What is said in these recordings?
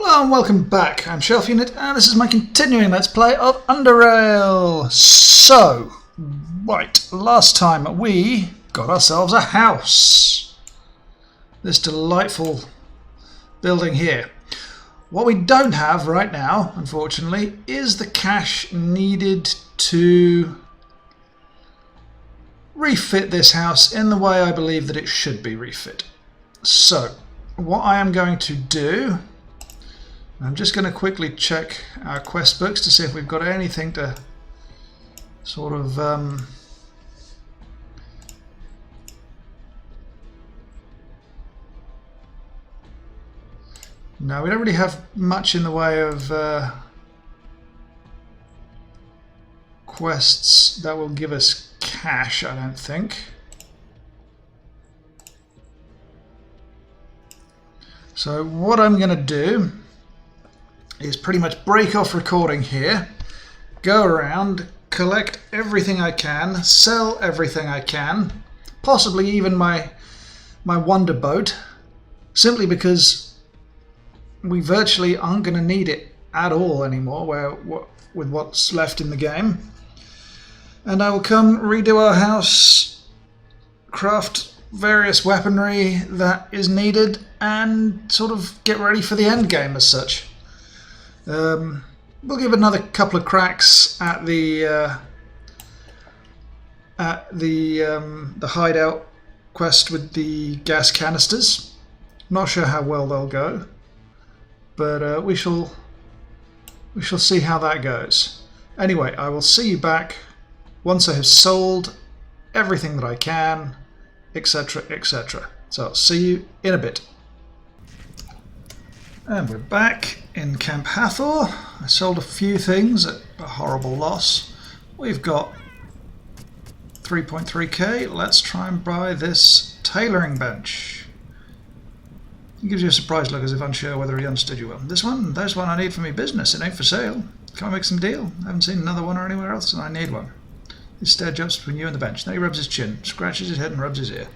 Hello and welcome back. I'm Shelf Unit and this is my continuing Let's Play of Underrail. So, right, last time we got ourselves a house. This delightful building here. What we don't have right now, unfortunately, is the cash needed to refit this house in the way I believe that it should be refit. So, what I am going to do, I'm just going to quickly check our quest books to see if we've got anything to sort of no, we don't really have much in the way of quests that will give us cash, I don't think. So what I'm going to do is pretty much break off recording here, go around, collect everything I can, sell everything I can, possibly even my wonder boat, simply because we virtually aren't going to need it at all anymore with what's left in the game. And I will come redo our house, craft various weaponry that is needed, and sort of get ready for the end game as such. We'll give another couple of cracks at the hideout quest with the gas canisters. Not sure how well they'll go, but we shall see how that goes. Anyway, I will see you back once I have sold everything that I can, etc., etc. So I'll see you in a bit. And we're back in Camp Hathor. I sold a few things at a horrible loss. We've got 3.3k. Let's try and buy this tailoring bench. It gives you a surprised look as if unsure whether he understood you well. This one I need for me business. It ain't for sale. Can't make some deal. I haven't seen another one or anywhere else and I need one. His stare jumps between you and the bench. Then he rubs his chin, scratches his head and rubs his ear.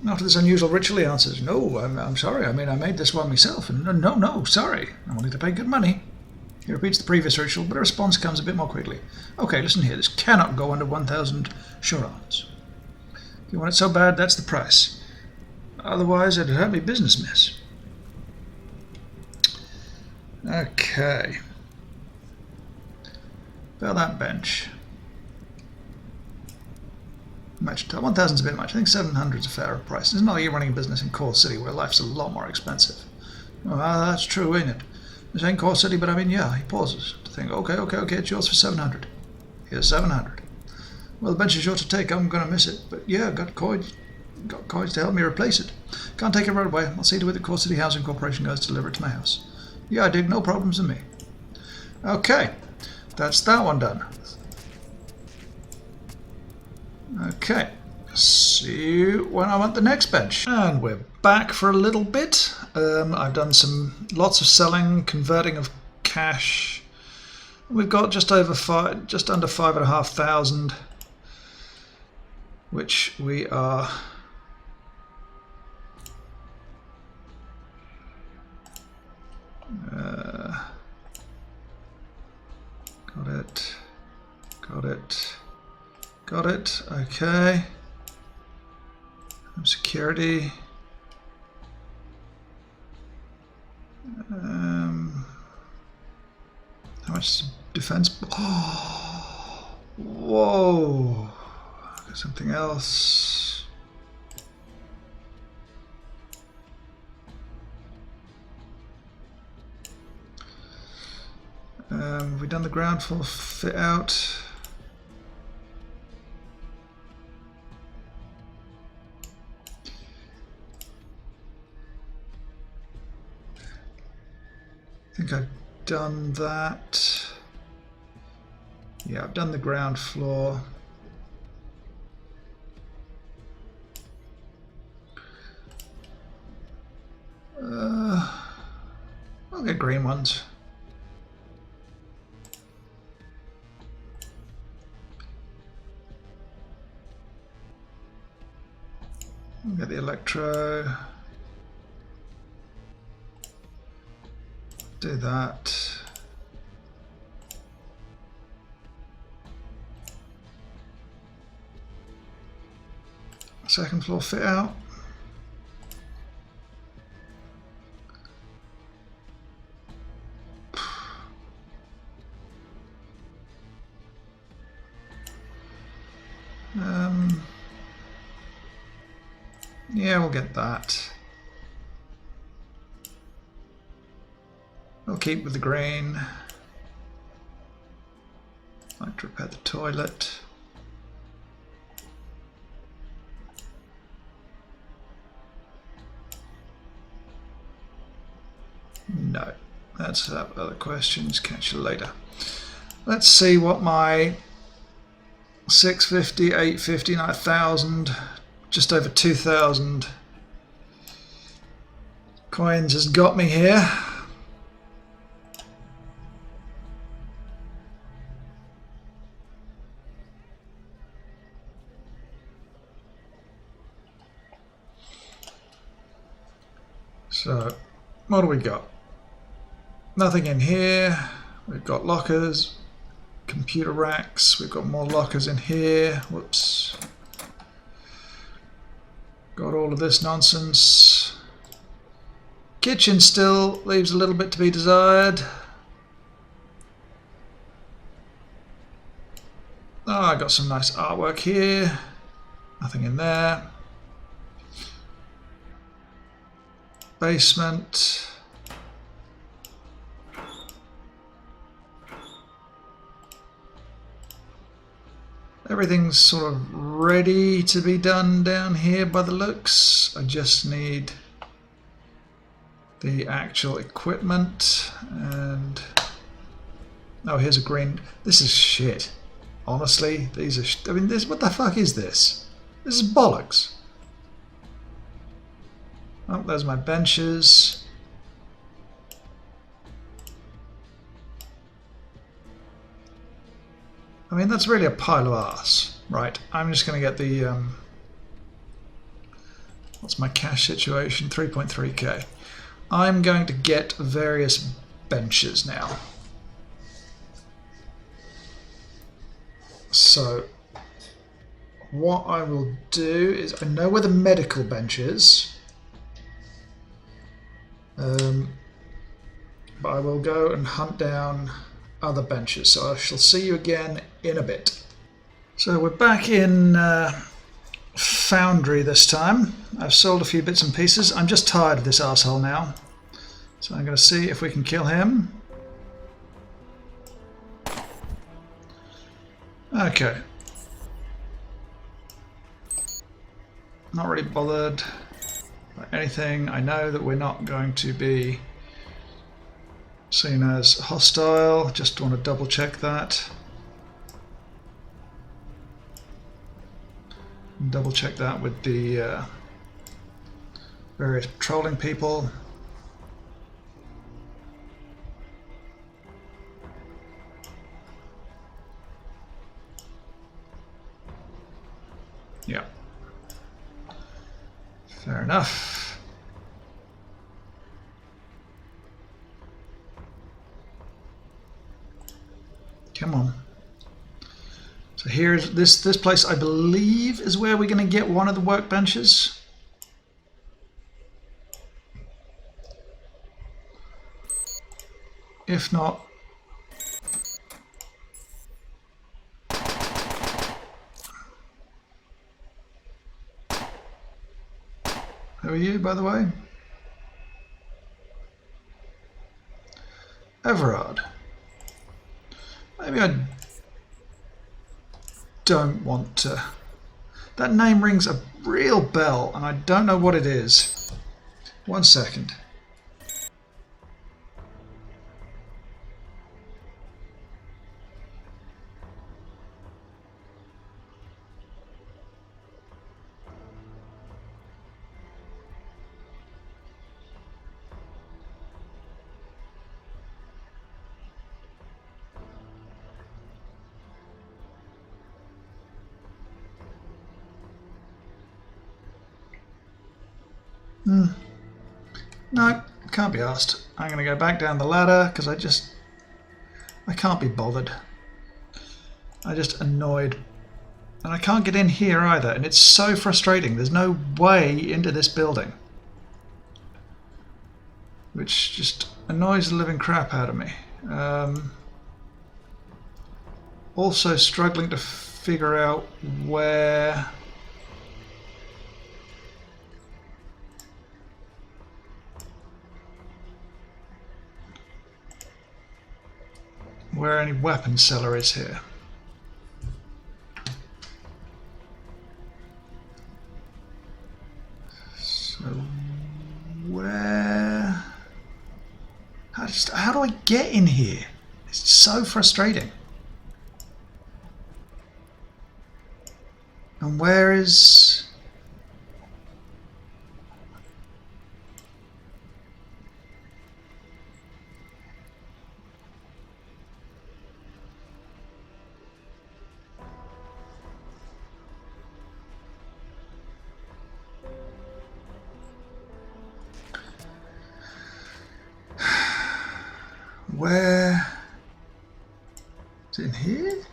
After this unusual ritual, he answers, "No, I'm sorry. I mean, I made this one myself. And no, sorry. I'm willing to pay good money." He repeats the previous ritual, but a response comes a bit more quickly. "Okay, listen here. This cannot go under 1,000 shurons. If you want it so bad, that's the price. Otherwise, it'd hurt me business, miss." Okay. About that bench. Much 1,000's a bit much. I think 700's a fairer price. It's not like you're running a business in Core City where life's a lot more expensive. Well, that's true, ain't it? This ain't Core City, but I mean, yeah. He pauses to think. Okay, it's yours for 700. Here's 700. Well, the bench is yours to take. I'm gonna miss it, but yeah, got coins to help me replace it. Can't take it right away. I'll see to it the Core City Housing Corporation goes to deliver it to my house. Yeah, I dig. No problems with me. Okay, that's that one done. Okay, see you when I'm at the next bench. And we're back for a little bit. I've done lots of selling, converting of cash. We've got just under 5,500, which we are got it. Okay. Security. How much defense? Oh, whoa. Got something else. Have we done the ground floor fit out? I think I've done that. Yeah, I've done the ground floor. I'll get green ones. Get the electro. Do that. Second floor fit out. Yeah, we'll get that. We'll keep with the green. I'd like to repair the toilet. No, that's other questions. Catch you later. Let's see what my 650, 850, 9,000, just over 2,000 coins has got me here. So, what do we got? Nothing in here. We've got lockers, computer racks. We've got more lockers in here. Whoops. Got all of this nonsense. Kitchen still leaves a little bit to be desired. Oh, I got some nice artwork here. Nothing in there. Basement. Everything's sort of ready to be done down here by the looks. I just need the actual equipment and oh, here's a green. This is shit. Honestly, these are. I mean, this. What the fuck is this? This is bollocks. Oh, there's my benches. I mean, that's really a pile of arse. Right, I'm just going to get the... what's my cash situation? 3.3k. I'm going to get various benches now. So, what I will do is... I know where the medical bench is. But I will go and hunt down other benches. So I shall see you again in a bit. So we're back in Foundry this time. I've sold a few bits and pieces. I'm just tired of this arsehole now. So I'm going to see if we can kill him. Okay. Not really bothered by anything. I know that we're not going to be seen as hostile. Just want to double check that. Double check that with the various patrolling people. Yeah. Fair enough. Come on. So here's this place, I believe, is where we're going to get one of the workbenches. If not, who are you, by the way? Everard. Maybe I don't want to. That name rings a real bell and I don't know what it is. 1 second. No, can't be asked. I'm going to go back down the ladder because I can't be bothered. I'm just annoyed. And I can't get in here either, and it's so frustrating. There's no way into this building. Which just annoys the living crap out of me. Also struggling to figure out where any weapon seller is here. So where? How do I get in here? It's so frustrating. And where is... Where? Is it in here?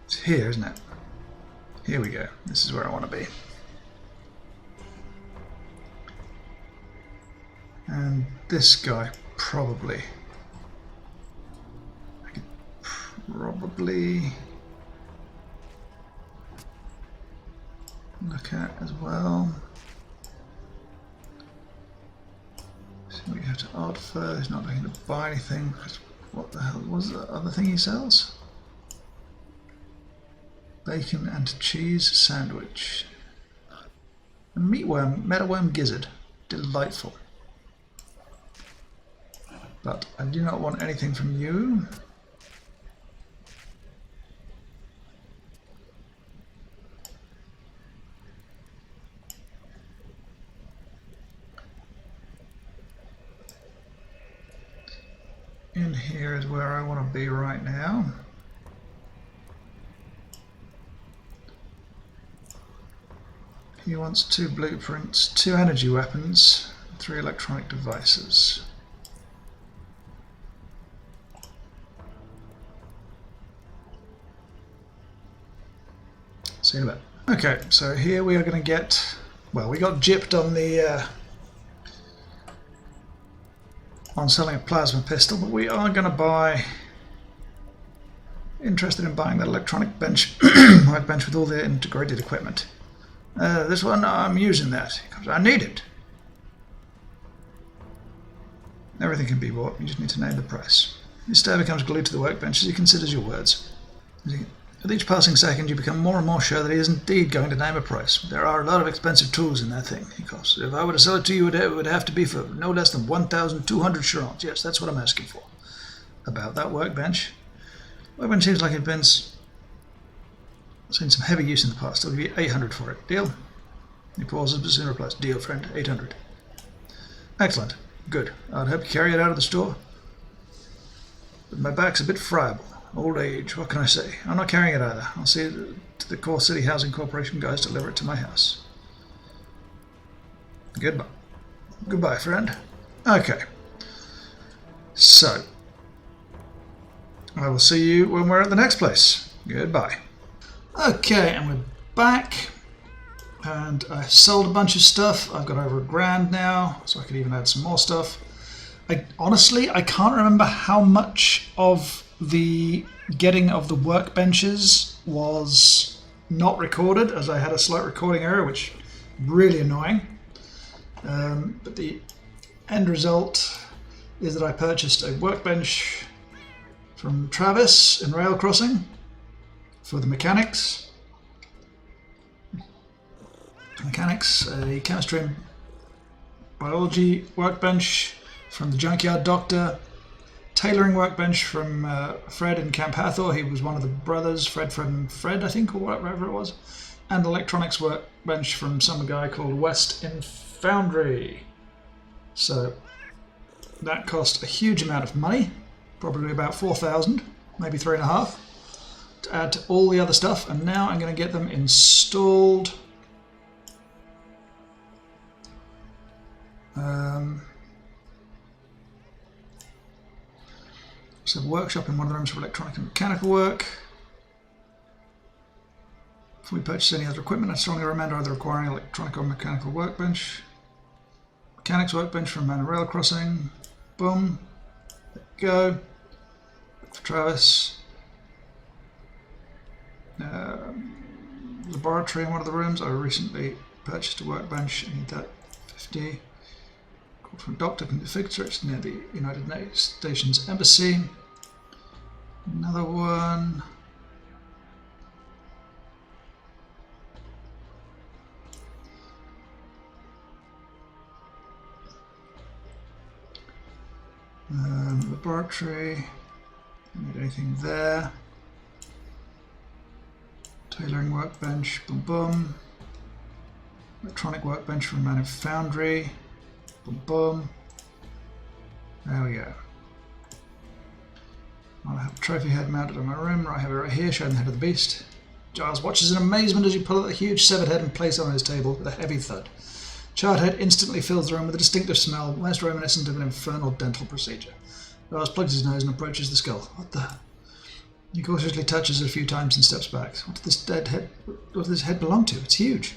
It's here, isn't it? Here we go. This is where I want to be. And this guy probably... I could probably... look at as well. So we have to odd fur. He's not looking to buy anything. What the hell was the other thing he sells? Bacon and cheese sandwich. A meatworm, metalworm gizzard. Delightful. But I do not want anything from you. In here is where I want to be right now. He wants 2 blueprints, 2 energy weapons, 3 electronic devices. See you in a bit. Okay, so here we are going to get, well, we got gypped on the on selling a plasma pistol, but we are going to buy, interested in buying that electronic bench, workbench with all the integrated equipment. This one, I'm using that because I need it. Everything can be bought, you just need to name the price. Your stare becomes glued to the workbench as he considers your words. With each passing second, you become more and more sure that he is indeed going to name a price. There are a lot of expensive tools in that thing, he coughs. If I were to sell it to you, it would have to be for no less than 1,200 charons. Yes, that's what I'm asking for. About that workbench. Workbench seems like it's been seen some heavy use in the past. I'll give you 800 for it. Deal? He pauses, but soon replies, deal, friend. 800. Excellent. Good. I'd hope you carry it out of the store. But my back's a bit friable. Old age, what can I say? I'm not carrying it either. I'll see to the Core City Housing Corporation guys deliver it to my house. Goodbye. Goodbye, friend. Okay. So, I will see you when we're at the next place. Goodbye. Okay, and we're back. And I've sold a bunch of stuff. I've got over $1,000 now, so I could even add some more stuff. Honestly, I can't remember how much of the getting of the workbenches was not recorded, as I had a slight recording error, which really annoying. But the end result is that I purchased a workbench from Travis in Rail Crossing for the mechanics. A chemistry and biology workbench from the Junkyard Doctor. Tailoring workbench from Fred in Camp Hathor. He was one of the brothers, Fred and Fred, I think, or whatever it was. And electronics workbench from some guy called West in Foundry. So that cost a huge amount of money, probably about 4,000, maybe 3.5. to add to all the other stuff, and now I'm going to get them installed. So workshop in one of the rooms for electronic and mechanical work. Before we purchase any other equipment, I strongly recommend either acquiring an electronic or mechanical workbench. Mechanics workbench from Underrail crossing. Boom. There we go. Look for Travis. Laboratory in one of the rooms. I recently purchased a workbench. I need that. 50. Call from doctor can fix it near the United Nations Embassy. Another one. Laboratory. Don't need anything there. Tailoring workbench. Boom boom. Electronic workbench from Man Foundry. Boom boom. There we go. I'll have a trophy head mounted on my room. I have it right here, showing the head of the beast. Giles watches in amazement as you pull out the huge severed head and place it on his table with a heavy thud. Charred head instantly fills the room with a distinctive smell, most reminiscent of an infernal dental procedure. Giles plugs his nose and approaches the skull. What the? He cautiously touches it a few times and steps back. What does this head belong to? It's huge.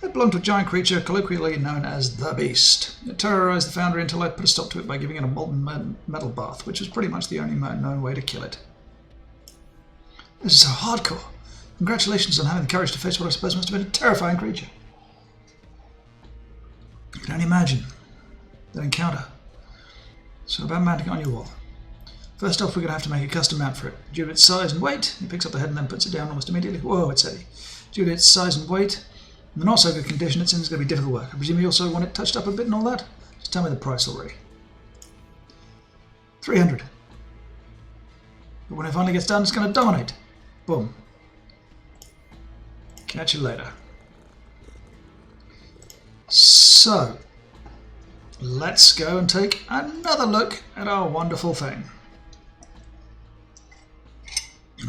It belonged to a giant creature colloquially known as the Beast. It terrorized the Foundry until I put a stop to it by giving it a molten metal bath, which was pretty much the only known way to kill it. This is so hardcore. Congratulations on having the courage to face what I suppose must have been a terrifying creature. You can only imagine that encounter. So about mounting it on your wall. First off, we're going to have to make a custom mount for it. Due to its size and weight, he picks up the head and then puts it down almost immediately. Whoa, it's heavy. Due to its size and weight, in the not so good condition it's in, it's going to be difficult work. I presume you also want it touched up a bit and all that? Just tell me the price already. 300. But when it finally gets done, it's going to dominate. Boom. Catch you later. So, let's go and take another look at our wonderful thing.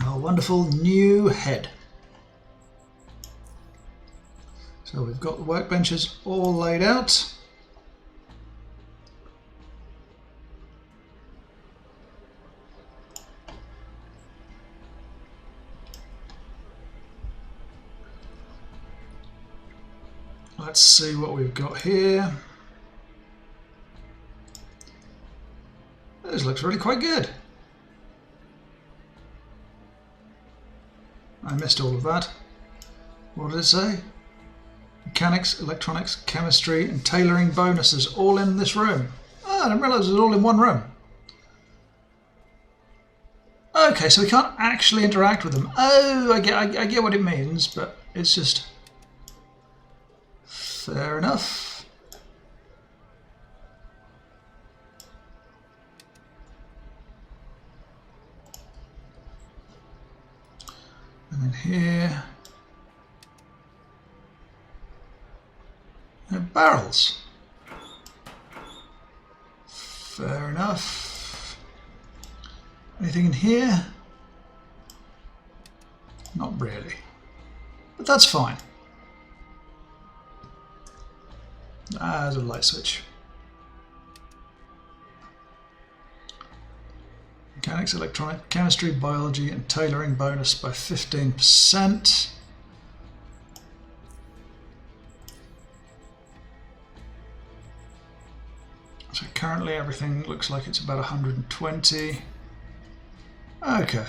Our wonderful new head. So we've got the workbenches all laid out. Let's see what we've got here. This looks really quite good. I missed all of that. What did it say? Mechanics, electronics, chemistry, and tailoring bonuses all in this room. Oh, I didn't realise it was all in one room. Okay, so we can't actually interact with them. Oh, I get what it means, but it's just fair enough. And then here. Barrels. Fair enough. Anything in here? Not really. But that's fine. There's a light switch. Mechanics, electronic, chemistry, biology, and tailoring bonus by 15%. So currently everything looks like it's about 120. Okay.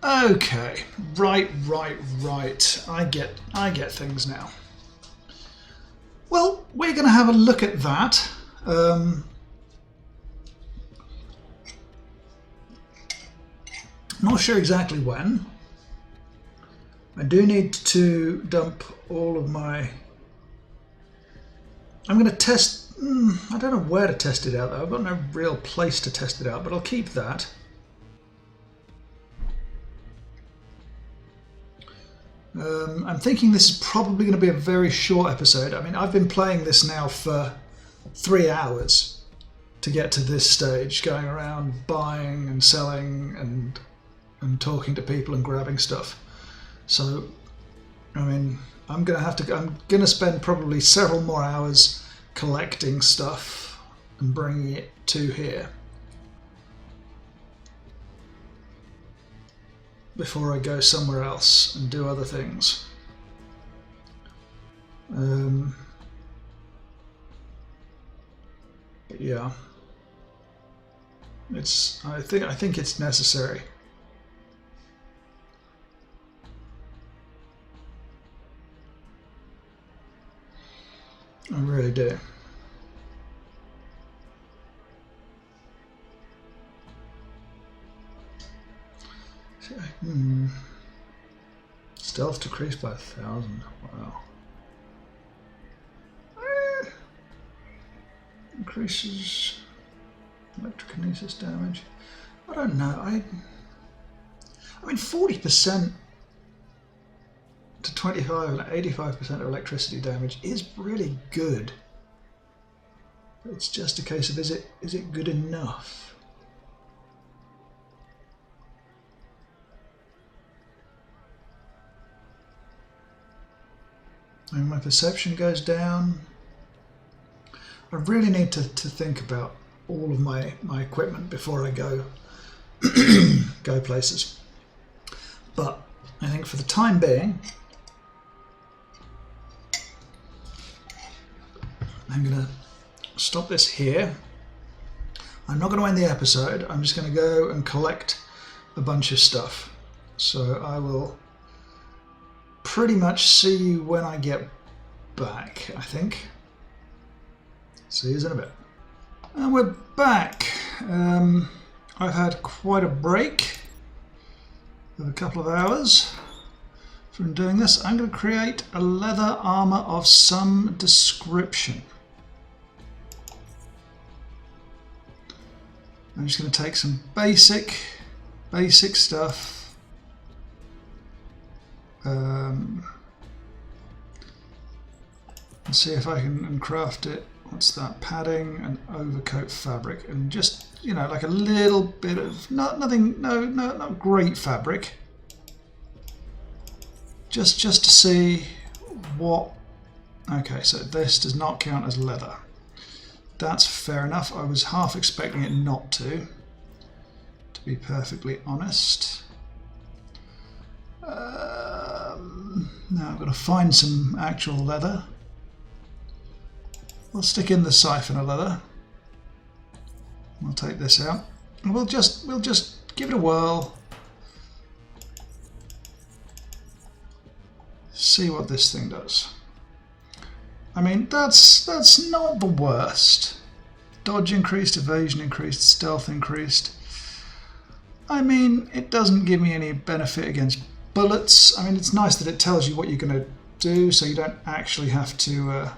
Okay. Right. I get things now. Well, we're going to have a look at that. Not sure exactly when. I do need to dump all of my... I'm going to test... I don't know where to test it out though. I've got no real place to test it out, but I'll keep that. I'm thinking this is probably going to be a very short episode. I mean, I've been playing this now for 3 hours. to get to this stage, going around buying and selling and talking to people and grabbing stuff. So, I mean, I'm gonna spend probably several more hours collecting stuff and bringing it to here before I go somewhere else and do other things. But yeah, I think it's necessary. I really do. Stealth decreased by 1,000. Wow. Increases electrokinesis damage. I don't know. I mean, 40% to 25 and 85% of electricity damage is really good. It's just a case of is it good enough? And my perception goes down. I really need to think about all of my equipment before I go go places. But I think for the time being, I'm going to stop this here. I'm not going to end the episode. I'm just going to go and collect a bunch of stuff. So I will pretty much see you when I get back, I think. See you in a bit. And we're back. I've had quite a break of a couple of hours from doing this. I'm going to create a leather armor of some description. I'm just going to take some basic stuff. And see if I can craft it. What's that? Padding and overcoat fabric, and just, you know, like a little bit of not great fabric. Just to see what. Okay, so this does not count as leather. That's fair enough. I was half expecting it not to be perfectly honest. Now I've got to find some actual leather. We'll stick in the siphon of leather. We'll take this out, and we'll just give it a whirl. See what this thing does. I mean, that's not the worst. Dodge increased, evasion increased, stealth increased. I mean, it doesn't give me any benefit against bullets. I mean, it's nice that it tells you what you're going to do, so you don't actually have to.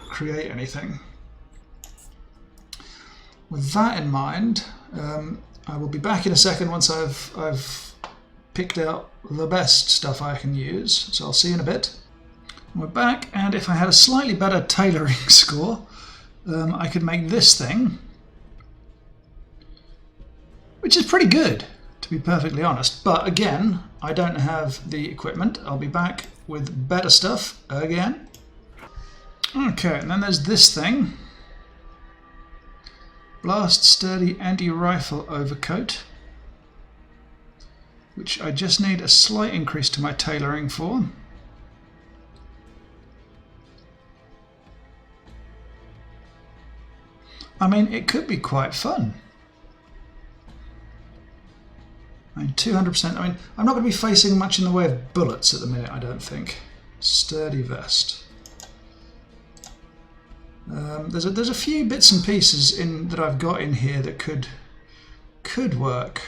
Create anything. With that in mind, I will be back in a second once I've picked out the best stuff I can use. So I'll see you in a bit. We're back, and if I had a slightly better tailoring score, I could make this thing, which is pretty good, to be perfectly honest. But again, I don't have the equipment. I'll be back with better stuff again. Okay, and then there's this thing. Blast Sturdy Anti-Rifle Overcoat, which I just need a slight increase to my tailoring for. I mean, it could be quite fun. I mean, 200%. I mean, I'm not going to be facing much in the way of bullets at the minute, I don't think. Sturdy vest. There's a few bits and pieces that I've got in here that could work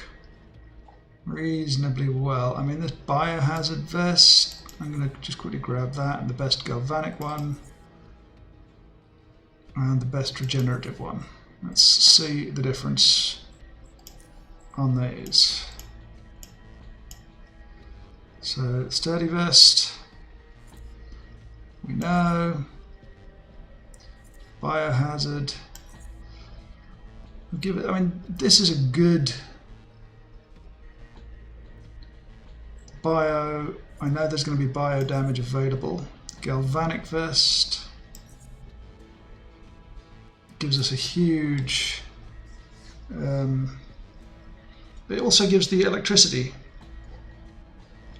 reasonably well. I mean, this biohazard vest, I'm going to just quickly grab that, and the best galvanic one, and the best regenerative one. Let's see the difference on these. So, sturdy vest, we know. Biohazard. We'll give it. I mean, this is a good bio. I know there's going to be bio damage available. Galvanic vest gives us a huge. It also gives the electricity.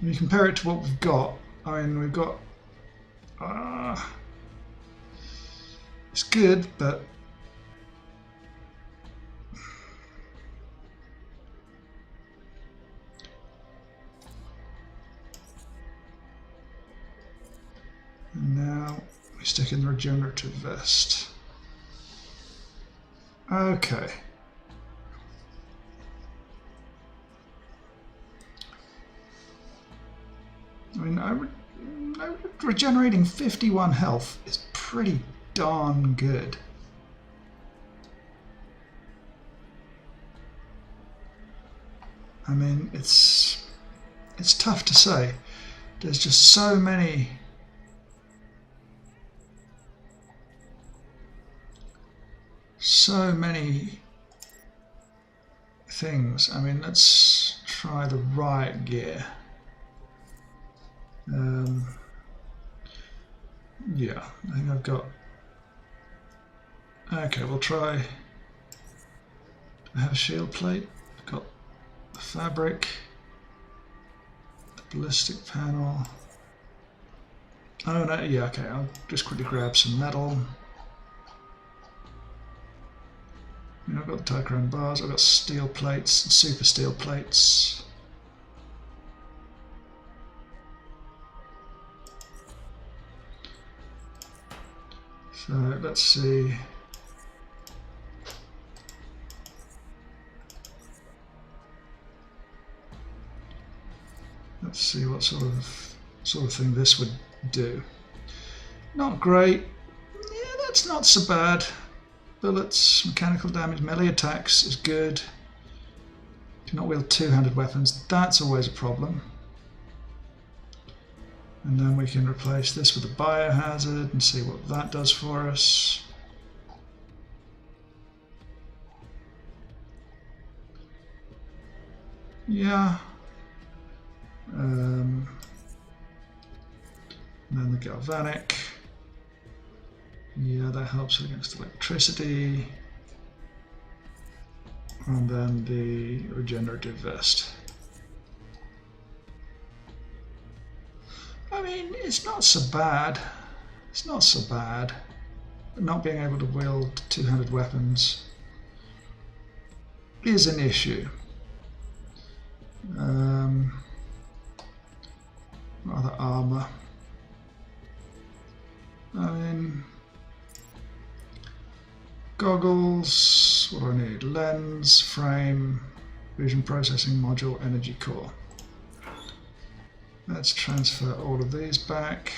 When you compare it to what we've got, I mean, we've got. It's good, but. And now we stick in the regenerative vest. Okay. I mean, regenerating 51 health is pretty darn good. I mean, it's tough to say. There's just so many things. I mean, let's try the riot gear. Yeah, I think I've got. Okay, we'll try. Do I have a shield plate? I've got the fabric, the ballistic panel. Oh no, yeah, okay, I'll just quickly grab some metal. I've got the Tychrome bars, I've got steel plates, super steel plates. So let's see. Let's see what sort of thing this would do. Not great. Yeah, that's not so bad. Bullets, mechanical damage, melee attacks is good. Do not wield two-handed weapons. That's always a problem. And then we can replace this with a biohazard and see what that does for us. Yeah. And then the galvanic. Yeah, that helps against electricity. And then the regenerative vest. I mean, it's not so bad. It's not so bad. But not being able to wield two-handed weapons is an issue. Rather armor. I mean, goggles. What do I need? Lens, frame, vision processing module, energy core. Let's transfer all of these back.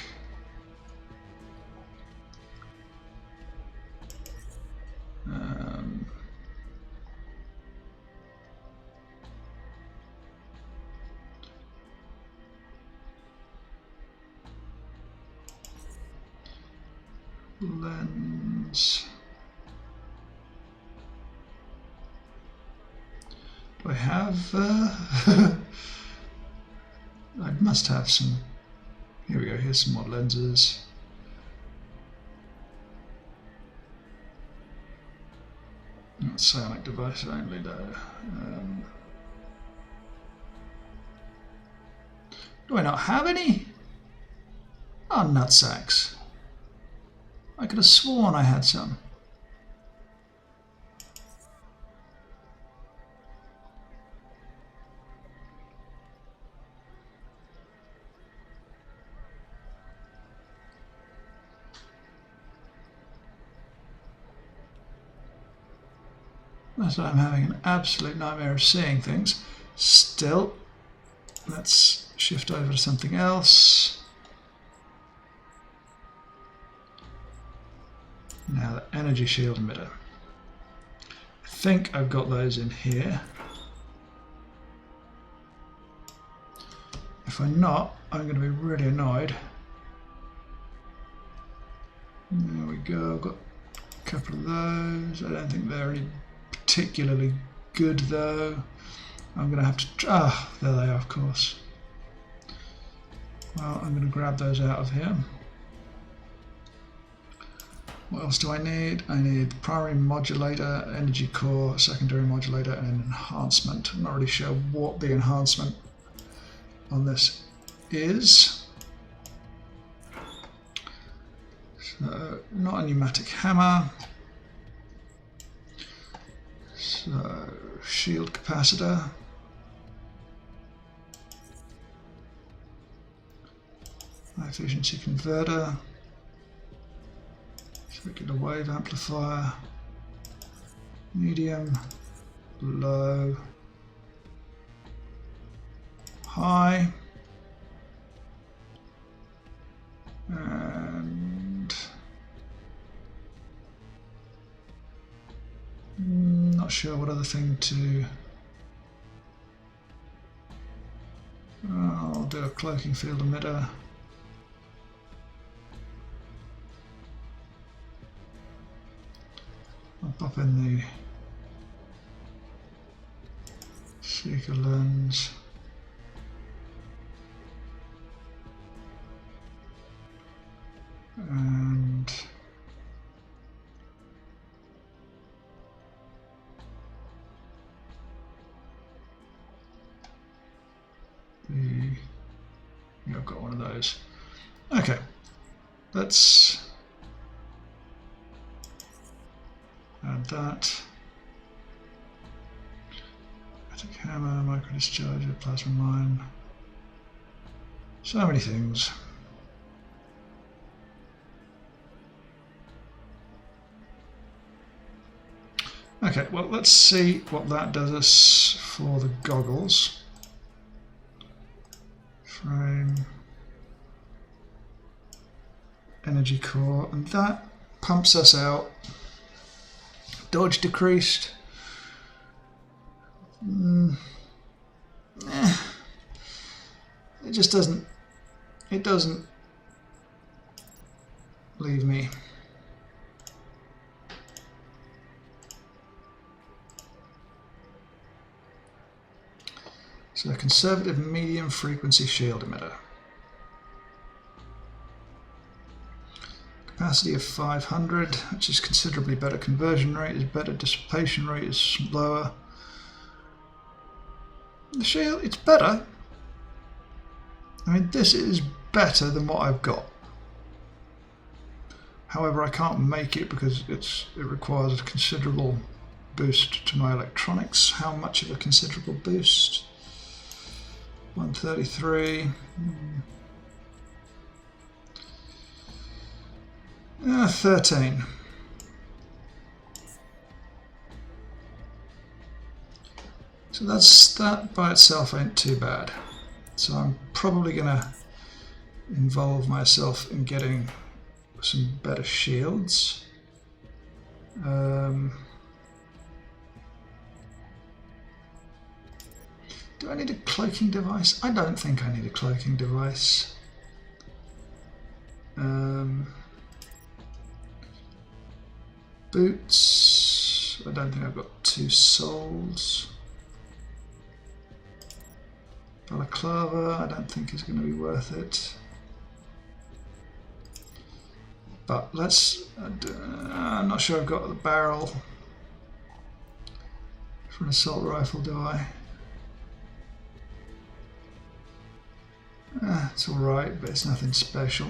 Lens. Do I have? I must have some. Here we go. Here's some more lenses. Not psionic device only though. Do I not have any? Oh, nutsacks. I could have sworn I had some. That's why I'm having an absolute nightmare of seeing things. Still, let's shift over to something else. Now the energy shield emitter. I think I've got those in here. If I'm not, I'm going to be really annoyed. There we go. I've got a couple of those. I don't think they're any particularly good though. I'm going to have to... there they are, of course. Well, I'm going to grab those out of here. What else do I need? I need the primary modulator, energy core, secondary modulator, and an enhancement. I'm not really sure what the enhancement on this is. So, not a pneumatic hammer. So, shield capacitor. High efficiency converter. Circular wave amplifier, medium, low, high, and not sure what other thing to... I'll do a cloaking field emitter. I'll pop in the seeker lens. And I've got one of those. Okay, let's add that. Magic hammer, micro discharger, plasma mine. So many things. Okay, well, let's see what that does us for the goggles. Frame, energy core, and that pumps us out. Dodge decreased. It just doesn't. It doesn't leave me. So a conservative medium frequency shield emitter. Capacity of 500, which is considerably better. Conversion rate is better. Dissipation rate is lower. The shield, it's better. I mean, this is better than what I've got. However, I can't make it because it requires a considerable boost to my electronics. How much of a considerable boost? 133. 13. So that by itself ain't too bad. So I'm probably going to involve myself in getting some better shields. Do I need a cloaking device? I don't think I need a cloaking device. Boots. I don't think I've got 2 soles. Balaclava, I don't think is going to be worth it. But let's... I'm not sure I've got the barrel for an assault rifle, do I? It's alright, but it's nothing special.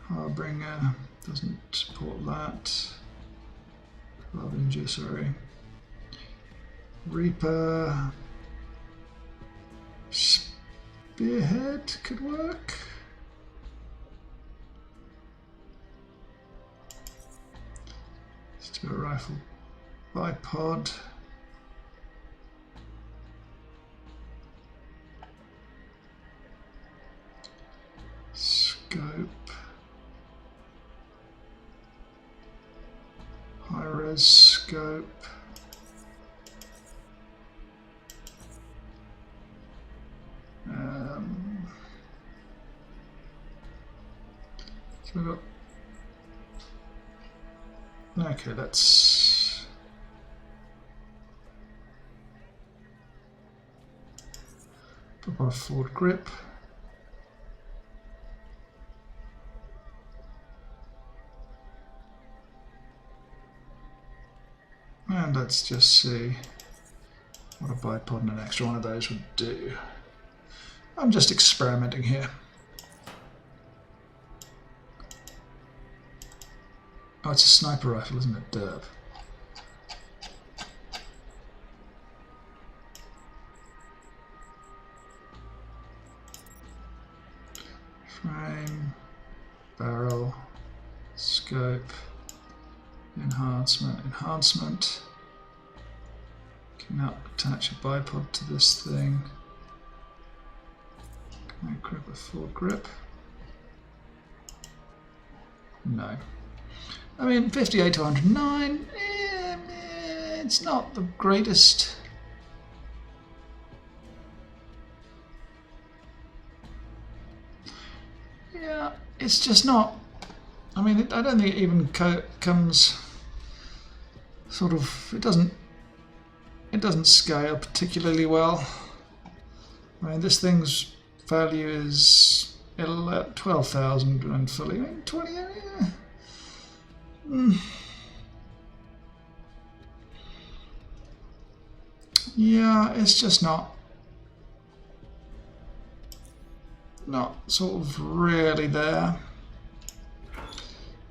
Harbinger doesn't support that. Harbinger, sorry. Reaper. Spearhead could work. Let's do a rifle bipod. Scope. High res scope. So we've got Okay, let's put on a forward grip. And let's just see what a bipod and an extra one of those would do. I'm just experimenting here. Oh, it's a sniper rifle, isn't it? Derb. Frame, barrel, scope, enhancement. Can now attach a bipod to this thing. Can I grip a full grip? No. I mean, 58 to 109, it's not the greatest. Yeah, it's just not. I mean, I don't think it even comes sort of. It doesn't scale particularly well. I mean, this thing's value is 12,000 and fully. I mean, 20. Yeah, it's just not sort of really there.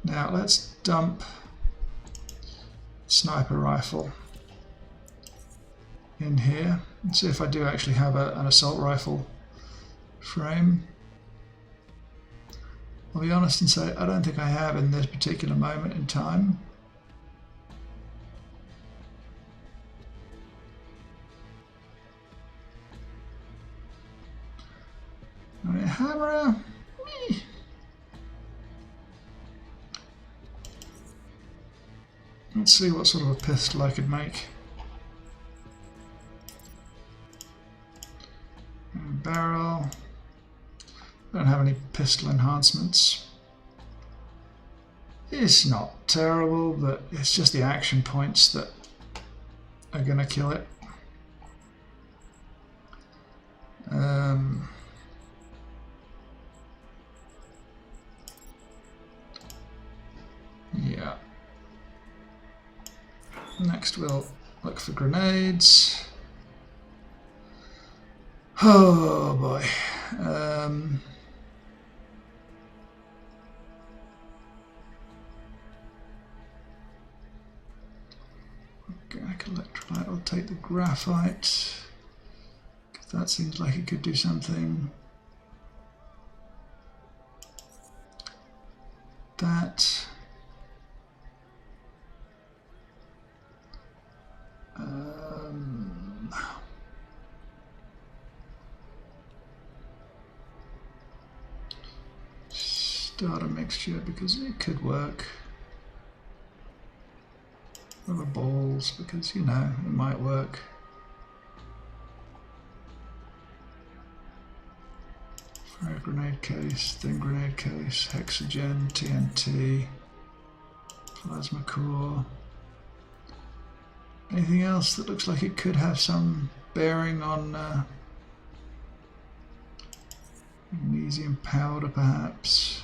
Now let's dump sniper rifle in here and see if I do actually have an assault rifle frame. I'll be honest and say I don't think I have in this particular moment in time. I mean, hammer. Let's see what sort of a pistol I could make. And barrel. Don't have any pistol enhancements. It's not terrible, but it's just the action points that are going to kill it. Yeah. Next we'll look for grenades. Oh boy. Organic electrolyte, I'll take the graphite, because that seems like it could do something. That. Start a mixture because it could work. Rubber balls because, you know, it might work. Frag grenade case, thin grenade case, hexagen, TNT, plasma core. Anything else that looks like it could have some bearing on magnesium powder perhaps?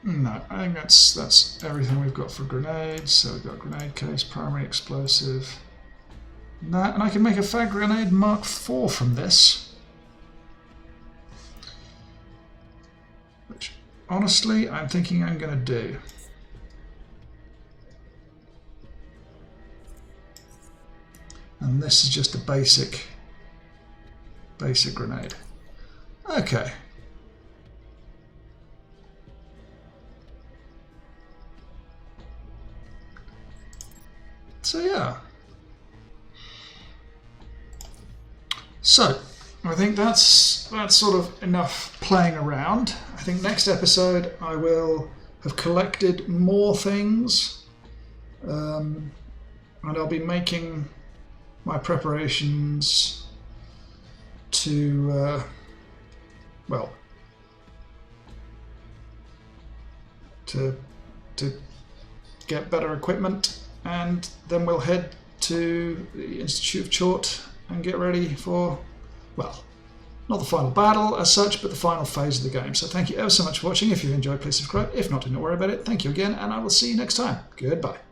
No, I think that's everything we've got for grenades. So we've got grenade case, primary explosive, that, and I can make a frag grenade Mark IV from this. Which, honestly, I'm thinking I'm going to do. And this is just a basic grenade. Okay. So yeah. So I think that's sort of enough playing around. I think next episode I will have collected more things, and I'll be making my preparations to, well, to get better equipment, and then we'll head to the Institute of Chort and get ready for, well, not the final battle as such, but the final phase of the game. So thank you ever so much for watching. If you enjoyed, please subscribe. If not, do not worry about it. Thank you again, and I will see you next time. Goodbye.